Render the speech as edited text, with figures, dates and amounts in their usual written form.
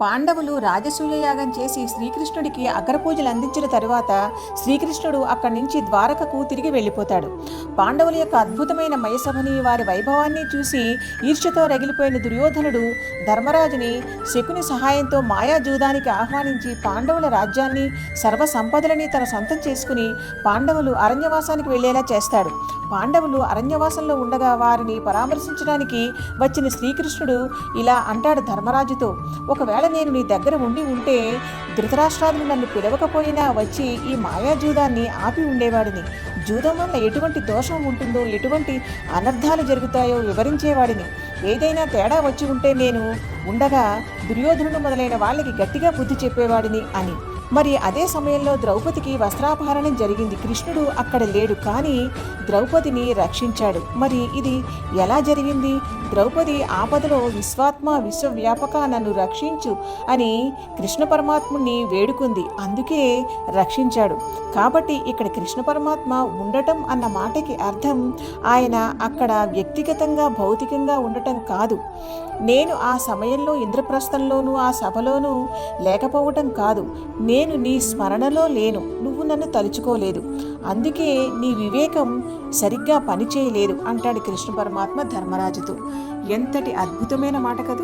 పాండవులు రాజసూయ యాగం చేసి శ్రీకృష్ణుడికి అగ్రపూజలు అందించిన తరువాత శ్రీకృష్ణుడు అక్కడి నుంచి ద్వారకకు తిరిగి వెళ్ళిపోతాడు. పాండవుల యొక్క అద్భుతమైన మయసభని, వారి వైభవాన్ని చూసి ఈర్ష్యతో రగిలిపోయిన దుర్యోధనుడు ధర్మరాజుని శకుని సహాయంతో మాయాజూదానికి ఆహ్వానించి పాండవుల రాజ్యాన్ని, సర్వ సంపదలని తన సొంతం చేసుకుని పాండవులు అరణ్యవాసానికి వెళ్లేలా చేస్తాడు. పాండవులు అరణ్యవాసంలో ఉండగా వారిని పరామర్శించడానికి వచ్చిన శ్రీకృష్ణుడు ఇలా అంటాడు ధర్మరాజుతో, ఒకవేళ నేను నీ దగ్గర ఉంటే ధృతరాష్ట్రాదులు నన్ను పిలవకపోయినా వచ్చి ఈ మాయాజూదాన్ని ఆపి ఉండేవాడిని. జూదం వల్ల ఎటువంటి దోషం ఉంటుందో, ఎటువంటి అనర్థాలు జరుగుతాయో వివరించేవాడిని. ఏదైనా తేడా వచ్చి ఉంటే నేను ఉండగా దుర్యోధనుడు మొదలైన వాళ్ళకి గట్టిగా బుద్ధి చెప్పేవాడిని అని. మరి అదే సమయంలో ద్రౌపదికి వస్త్రాపహరణం జరిగింది. కృష్ణుడు అక్కడ లేడు, కానీ ద్రౌపదిని రక్షించాడు. మరి ఇది ఎలా జరిగింది? ద్రౌపది ఆపదలో విశ్వాత్మ విశ్వవ్యాపక నన్ను రక్షించు అని కృష్ణ పరమాత్ముని వేడుకుంది, అందుకే రక్షించాడు. కాబట్టి ఇక్కడ కృష్ణ పరమాత్మ ఉండటం అన్న మాటకి అర్థం ఆయన అక్కడ వ్యక్తిగతంగా భౌతికంగా ఉండటం కాదు. నేను ఆ సమయంలో ఇంద్రప్రస్థంలోనూ ఆ సభలోనూ లేకపోవటం కాదు. నేను నీ స్మరణలో లేను, నువ్వు నన్ను తలుచుకోలేదు, అందుకే నీ వివేకం సరిగ్గా పనిచేయలేదు అంటాడు కృష్ణ పరమాత్మ ధర్మరాజుతో. ఎంతటి అద్భుతమైన మాట కదా!